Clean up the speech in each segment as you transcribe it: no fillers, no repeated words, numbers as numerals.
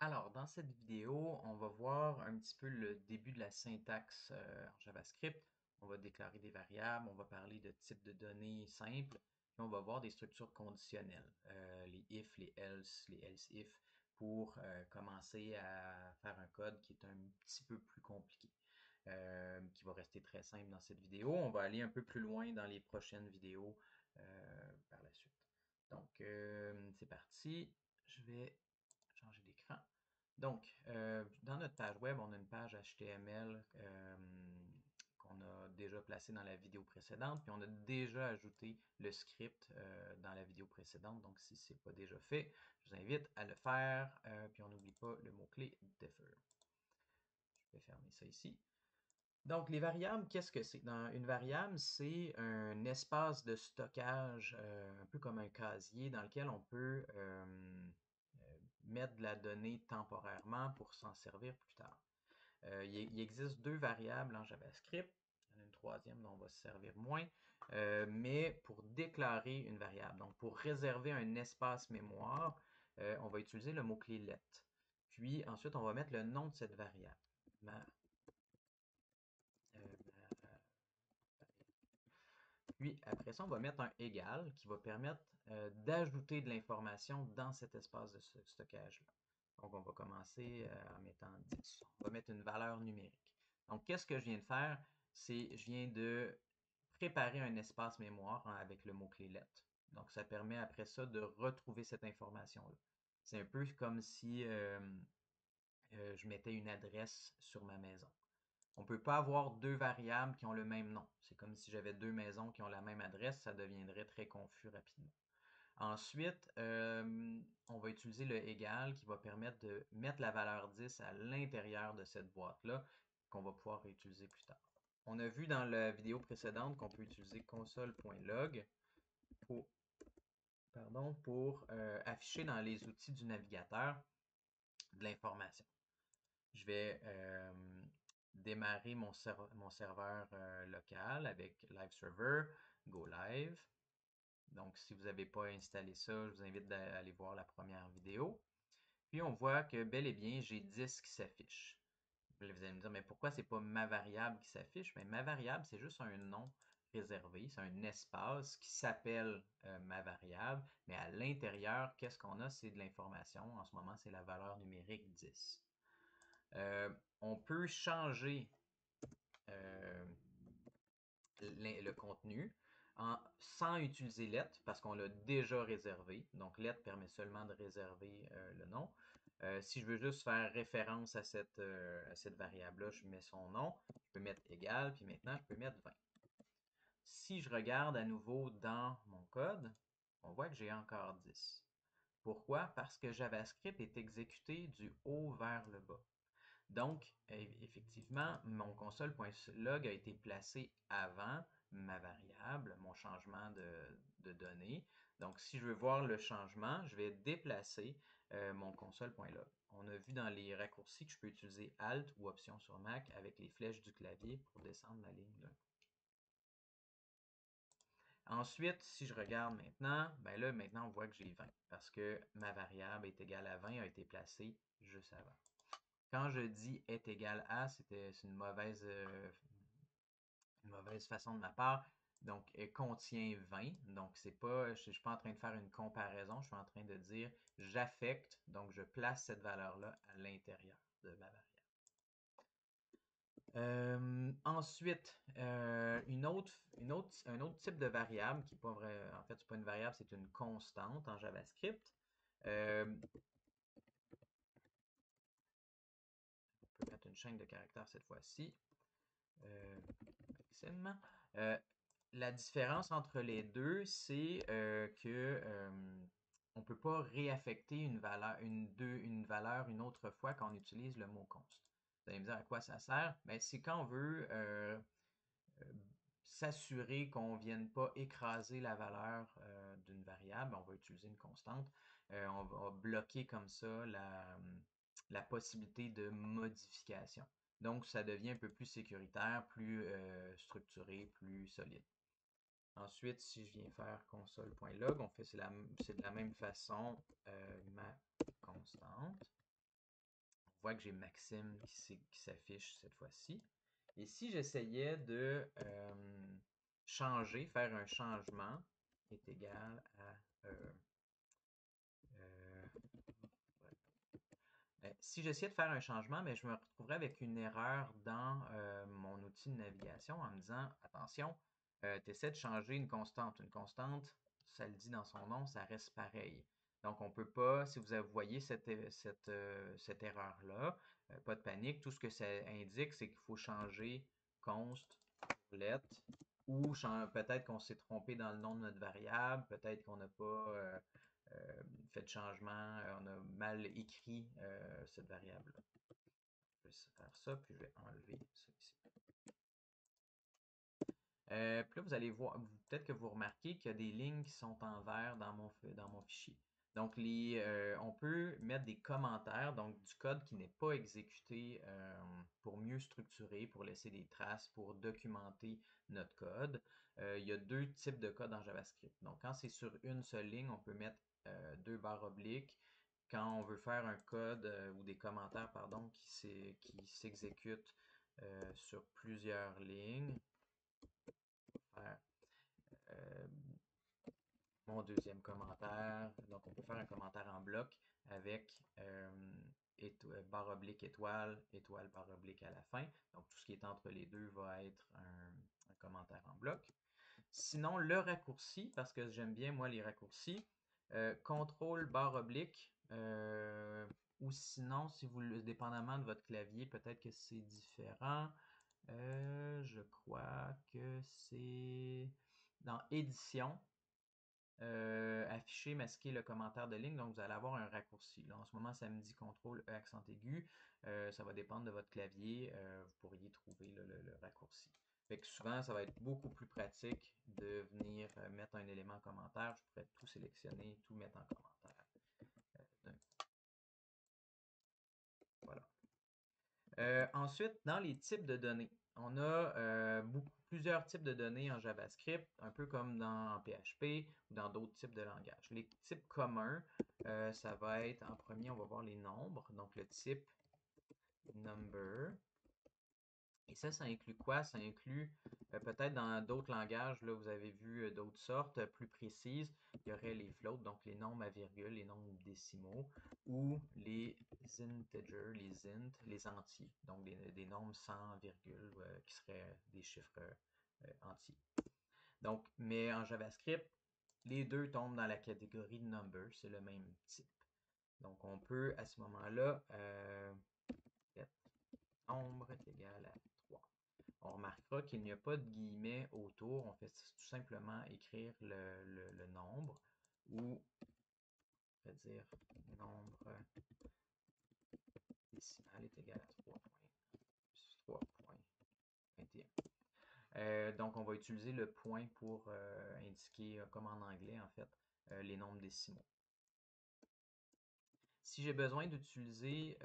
Alors, dans cette vidéo, on va voir un petit peu le début de la syntaxe en JavaScript. On va déclarer des variables, on va parler de types de données simples, puis on va voir des structures conditionnelles, les if, les else if, pour commencer à faire un code qui est un petit peu plus compliqué, qui va rester très simple dans cette vidéo. On va aller un peu plus loin dans les prochaines vidéos par la suite. Donc, c'est parti. Je vais changer d'écran. Donc, dans notre page web, on a une page HTML qu'on a déjà placée dans la vidéo précédente, puis on a déjà ajouté le script dans la vidéo précédente. Donc, si ce n'est pas déjà fait, je vous invite à le faire, puis on n'oublie pas le mot-clé differ. Je vais fermer ça ici. Donc, les variables, qu'est-ce que c'est? Une variable, c'est un espace de stockage, un peu comme un casier, dans lequel on peut mettre de la donnée temporairement pour s'en servir plus tard. Il existe deux variables en JavaScript. Il y en a une troisième dont on va se servir moins. Mais pour déclarer une variable, donc pour réserver un espace mémoire, on va utiliser le mot-clé let. Puis ensuite, on va mettre le nom de cette variable. Puis après ça, on va mettre un égal qui va permettre d'ajouter de l'information dans cet espace de stockage-là. Donc, on va commencer en mettant 10. On va mettre une valeur numérique. Donc, qu'est-ce que je viens de faire? C'est, je viens de préparer un espace mémoire avec le mot-clé let. Donc, ça permet après ça de retrouver cette information-là. C'est un peu comme si je mettais une adresse sur ma maison. On ne peut pas avoir deux variables qui ont le même nom. C'est comme si j'avais deux maisons qui ont la même adresse, ça deviendrait très confus rapidement. Ensuite, on va utiliser le égal qui va permettre de mettre la valeur 10 à l'intérieur de cette boîte-là qu'on va pouvoir réutiliser plus tard. On a vu dans la vidéo précédente qu'on peut utiliser console.log pour, pour afficher dans les outils du navigateur de l'information. Je vais démarrer mon serveur local avec Live Server, Go Live. Donc, si vous n'avez pas installé ça, je vous invite à aller voir la première vidéo. Puis, on voit que bel et bien, j'ai 10 qui s'affichent. Vous allez me dire, mais pourquoi c'est pas ma variable qui s'affiche? Mais ma variable, c'est juste un nom réservé, c'est un espace qui s'appelle ma variable, mais à l'intérieur, qu'est-ce qu'on a? C'est de l'information. En ce moment, c'est la valeur numérique 10. On peut changer euh, le contenu sans utiliser let parce qu'on l'a déjà réservé. Donc, let permet seulement de réserver le nom. Si je veux juste faire référence à cette variable-là, je mets son nom. Je peux mettre égal, puis maintenant, je peux mettre 20. Si je regarde à nouveau dans mon code, on voit que j'ai encore 10. Pourquoi? Parce que JavaScript est exécuté du haut vers le bas. Donc, effectivement, mon console.log a été placé avant ma variable, mon changement de données. Donc, si je veux voir le changement, je vais déplacer mon console.log. On a vu dans les raccourcis que je peux utiliser Alt ou Option sur Mac avec les flèches du clavier pour descendre la ligne là. Ensuite, si je regarde maintenant, ben là, maintenant, on voit que j'ai 20 parce que ma variable est égale à 20 a été placée juste avant. Quand je dis est égal à, c'est une mauvaise façon de ma part. Donc, elle contient 20. Donc, c'est pas, je ne suis pas en train de faire une comparaison. Je suis en train de dire j'affecte. Donc, je place cette valeur-là à l'intérieur de ma variable. Ensuite, un autre type de variable qui n'est pas vrai, en fait, c'est pas une variable, c'est une constante en JavaScript. Euh, on peut mettre une chaîne de caractères cette fois-ci. Maxime. Euh, la différence entre les deux, c'est que on ne peut pas réaffecter une valeur une autre fois quand on utilise le mot const. Vous allez me dire à quoi ça sert? Ben, c'est quand on veut euh, s'assurer qu'on ne vienne pas écraser la valeur d'une variable, on va utiliser une constante. On va bloquer comme ça la possibilité de modification. Donc, ça devient un peu plus sécuritaire, plus structuré, plus solide. Ensuite, si je viens faire console.log, c'est de la même façon ma constante. vois que j'ai Maxime qui s'affiche cette fois-ci. Et si j'essayais de changer, faire un changement, est égal à euh, si j'essayais de faire un changement, mais je me retrouverais avec une erreur dans mon outil de navigation en me disant, attention, tu essaies de changer une constante. Une constante, ça le dit dans son nom, ça reste pareil. Donc, on ne peut pas, si vous voyez cette erreur-là, pas de panique, tout ce que ça indique, c'est qu'il faut changer const pour let, ou peut-être qu'on s'est trompé dans le nom de notre variable, peut-être qu'on n'a pas fait de changement, on a mal écrit cette variable-là. Je vais faire ça, puis je vais enlever ça ici. Puis là, vous allez voir, peut-être que vous remarquez qu'il y a des lignes qui sont en vert dans mon fichier. Donc, on peut mettre des commentaires, donc du code qui n'est pas exécuté pour mieux structurer, pour laisser des traces, pour documenter notre code. Il y a deux types de code en JavaScript. Donc, quand c'est sur une seule ligne, on peut mettre deux barres obliques. Quand on veut faire un code ou des commentaires, pardon, qui s'exécutent sur plusieurs lignes, faire euh, mon deuxième commentaire. Donc, on peut faire un commentaire en bloc avec barre oblique étoile, étoile barre oblique à la fin. Donc, tout ce qui est entre les deux va être un commentaire en bloc. Sinon, le raccourci, parce que j'aime bien, moi, les raccourcis, contrôle barre oblique, ou sinon, si vous, dépendamment de votre clavier, peut-être que c'est différent. Je crois que c'est dans édition, afficher, masquer le commentaire de ligne. Donc, vous allez avoir un raccourci. Là, en ce moment, ça me dit CTRL E accent aigu. Ça va dépendre de votre clavier. Vous pourriez trouver là, le raccourci. Fait que souvent, ça va être beaucoup plus pratique de venir mettre un élément en commentaire. Je pourrais tout sélectionner, tout mettre en commentaire. Voilà. Ensuite, dans les types de données, on a plusieurs types de données en JavaScript, un peu comme dans PHP ou dans d'autres types de langages. Les types communs, ça va être, en premier, on va voir les nombres, donc le type number. Et ça inclut quoi? Ça inclut peut-être dans d'autres langages, là, vous avez vu d'autres sortes plus précises. Il y aurait les floats, donc les nombres à virgule, les nombres décimaux, ou les integers, les int, les entiers, donc des nombres sans virgule qui seraient des chiffres entiers. Donc, mais en JavaScript, les deux tombent dans la catégorie de number, c'est le même type. Donc, on peut à ce moment-là, nombre est égal à 3. On remarquera qu'il n'y a pas de guillemets autour. On fait tout simplement écrire le nombre ou on va dire nombre décimal est égal à 3.21. Donc, on va utiliser le point pour indiquer, comme en anglais en fait, les nombres décimaux. Si j'ai besoin d'utiliser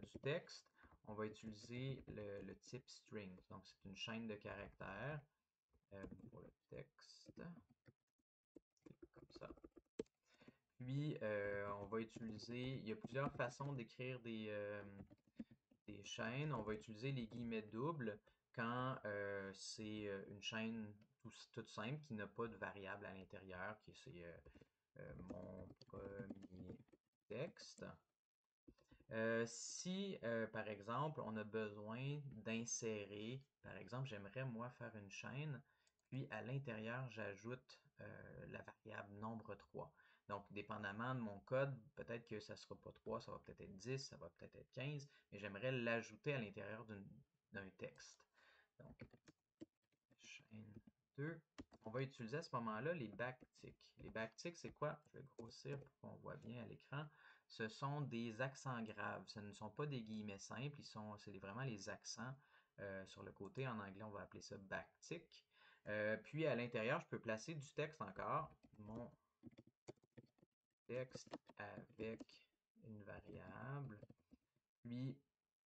du texte, on va utiliser le type string. Donc, c'est une chaîne de caractères pour le texte. Comme ça. Puis, on va utiliser, il y a plusieurs façons d'écrire des chaînes. On va utiliser les guillemets doubles quand c'est une chaîne toute simple qui n'a pas de variable à l'intérieur, qui c'est mon premier texte. Si, par exemple, on a besoin d'insérer, par exemple, j'aimerais moi faire une chaîne, puis à l'intérieur, j'ajoute la variable nombre 3. Donc, dépendamment de mon code, peut-être que ça ne sera pas 3, ça va peut-être être 10, ça va peut-être être 15, mais j'aimerais l'ajouter à l'intérieur d'un texte. Donc, chaîne 2. On va utiliser à ce moment-là les backticks. Les backticks, c'est quoi? Je vais grossir pour qu'on voit bien à l'écran. Ce sont des accents graves. Ce ne sont pas des guillemets simples. C'est vraiment les accents sur le côté. En anglais, on va appeler ça backtick. Puis à l'intérieur, je peux placer du texte encore. Mon texte avec une variable. Puis,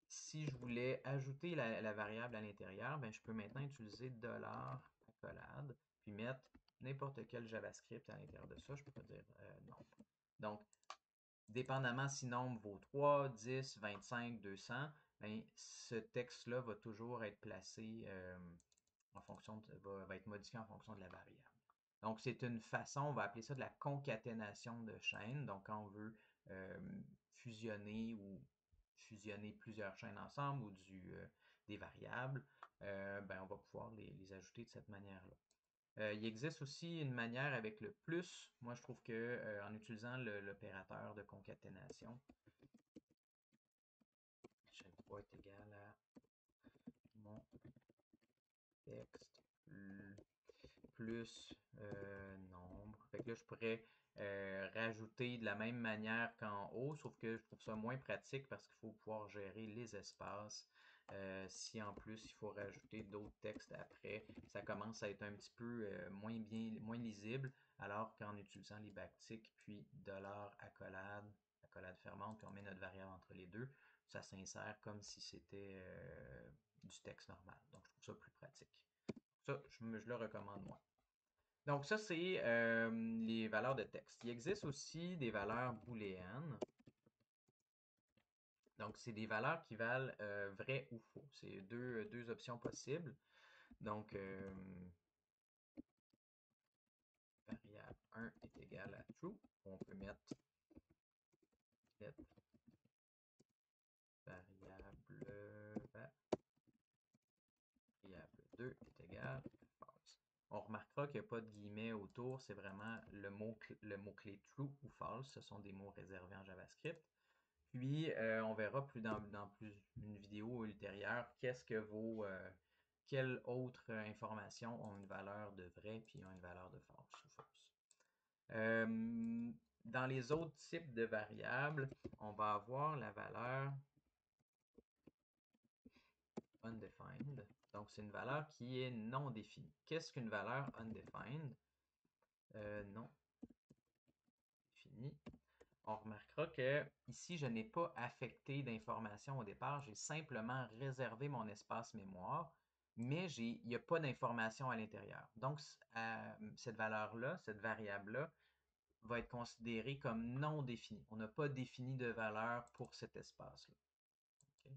si je voulais ajouter la variable à l'intérieur, ben, je peux maintenant utiliser $accolade, puis mettre n'importe quel JavaScript à l'intérieur de ça. Je peux dire nombre. Donc, dépendamment si nombre vaut 3, 10, 25, 200, ben, ce texte-là va toujours être placé en fonction va être modifié en fonction de la variable. Donc, c'est une façon, on va appeler ça de la concaténation de chaînes. Donc, quand on veut euh, fusionner ou fusionner plusieurs chaînes ensemble ou des variables, ben, on va pouvoir les ajouter de cette manière-là. Il existe aussi une manière avec le plus. Moi, je trouve que en utilisant l'opérateur de concaténation, chaîne 3 est égal à mon texte plus nombre. Fait que là, je pourrais rajouter de la même manière qu'en haut, sauf que je trouve ça moins pratique parce qu'il faut pouvoir gérer les espaces. Si en plus il faut rajouter d'autres textes après, ça commence à être un petit peu moins lisible, alors qu'en utilisant les backticks, puis $accolade, accolade fermante, puis on met notre variable entre les deux, ça s'insère comme si c'était du texte normal. Donc je trouve ça plus pratique. Ça, je le recommande moi. Donc ça, c'est les valeurs de texte. Il existe aussi des valeurs booléennes. Donc, c'est des valeurs qui valent vrai ou faux. C'est deux options possibles. Donc, variable 1 est égal à true. On peut mettre let variable 2 est égal à false. On remarquera qu'il n'y a pas de guillemets autour. C'est vraiment le mot-clé true ou false. Ce sont des mots réservés en JavaScript. Puis, on verra dans plus une vidéo ultérieure quelles autres informations ont une valeur de vrai puis ont une valeur de false ou fausse. Dans les autres types de variables, on va avoir la valeur undefined. Donc, c'est une valeur qui est non définie. Qu'est-ce qu'une valeur undefined? Non définie. On remarquera que ici, je n'ai pas affecté d'informations au départ. J'ai simplement réservé mon espace mémoire, mais il n'y a pas d'information à l'intérieur. Donc, cette valeur-là, cette variable-là, va être considérée comme non définie. On n'a pas défini de valeur pour cet espace-là. Okay?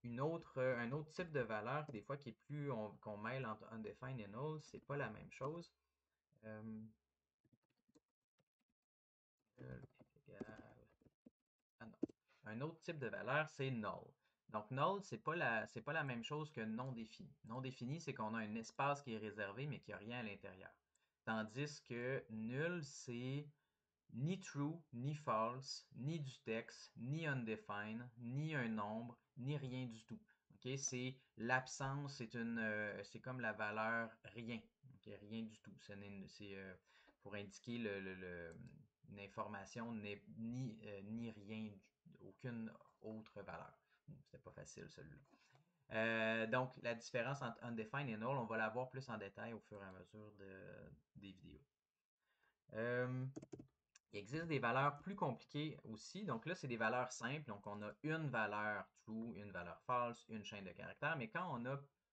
Un autre type de valeur, des fois, qui est plus qu'on mêle entre undefined et null, c'est pas la même chose. Ah non. Un autre type de valeur, c'est null. Donc, null, c'est pas la même chose que non défini. Non défini, c'est qu'on a un espace qui est réservé, mais qu'il n'y a rien à l'intérieur. Tandis que nul, c'est ni true, ni false, ni du texte, ni undefined, ni un nombre, ni rien du tout. Okay? C'est l'absence, c'est comme la valeur rien. Okay? Rien du tout. C'est pour indiquer une information n'est ni rien, aucune autre valeur. C'était pas facile celui-là. Donc, la différence entre undefined et null, on va la voir plus en détail au fur et à mesure des vidéos. Il existe des valeurs plus compliquées aussi. Donc là, c'est des valeurs simples. Donc, on a une valeur true, une valeur false, une chaîne de caractères. Mais quand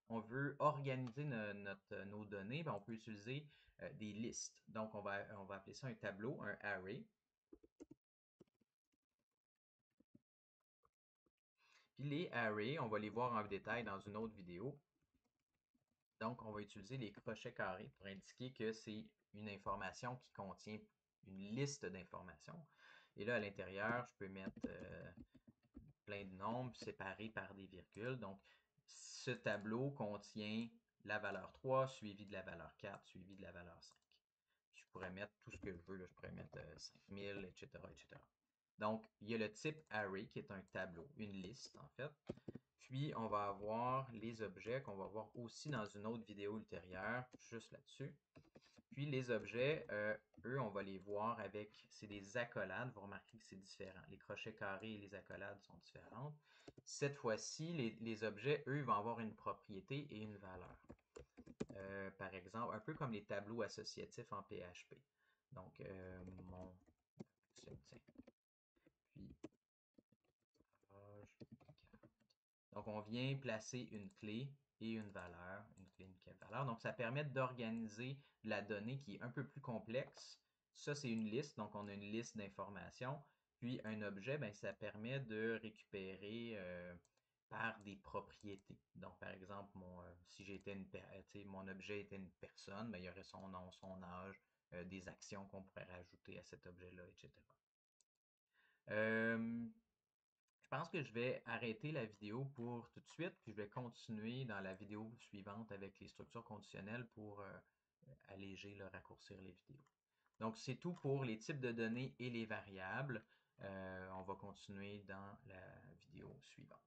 on veut organiser nos données, ben, on peut utiliser des listes. Donc, on va appeler ça un tableau, un array. Puis les arrays, on va les voir en détail dans une autre vidéo. Donc, on va utiliser les crochets carrés pour indiquer que c'est une information qui contient une liste d'informations. Et là, à l'intérieur, je peux mettre plein de nombres séparés par des virgules. Donc, ce tableau contient la valeur 3 suivie de la valeur 4 suivie de la valeur 5. Je pourrais mettre tout ce que je veux. Là. Je pourrais mettre 5000, etc., etc. Donc, il y a le type array qui est un tableau, une liste en fait. Puis, on va avoir les objets qu'on va voir aussi dans une autre vidéo ultérieure, juste là-dessus. Puis, les objets, eux, on va les voir c'est des accolades. Vous remarquez que c'est différent. Les crochets carrés et les accolades sont différentes. Cette fois-ci, les objets, eux, vont avoir une propriété et une valeur. Par exemple, un peu comme les tableaux associatifs en PHP. Donc, puis, donc, on vient placer une clé et une valeur, une clé, une valeur. Donc, ça permet d'organiser la donnée qui est un peu plus complexe Ça, c'est une liste. Donc, on a une liste d'informations. Puis, un objet, ben, ça permet de récupérer par des propriétés. Donc, par exemple, si j'étais mon objet était une personne, ben, il y aurait son nom, son âge, des actions qu'on pourrait rajouter à cet objet-là, etc. Euh, je pense que je vais arrêter la vidéo pour tout de suite, puis je vais continuer dans la vidéo suivante avec les structures conditionnelles pour alléger, raccourcir les vidéos. Donc, c'est tout pour les types de données et les variables. On va continuer dans la vidéo suivante.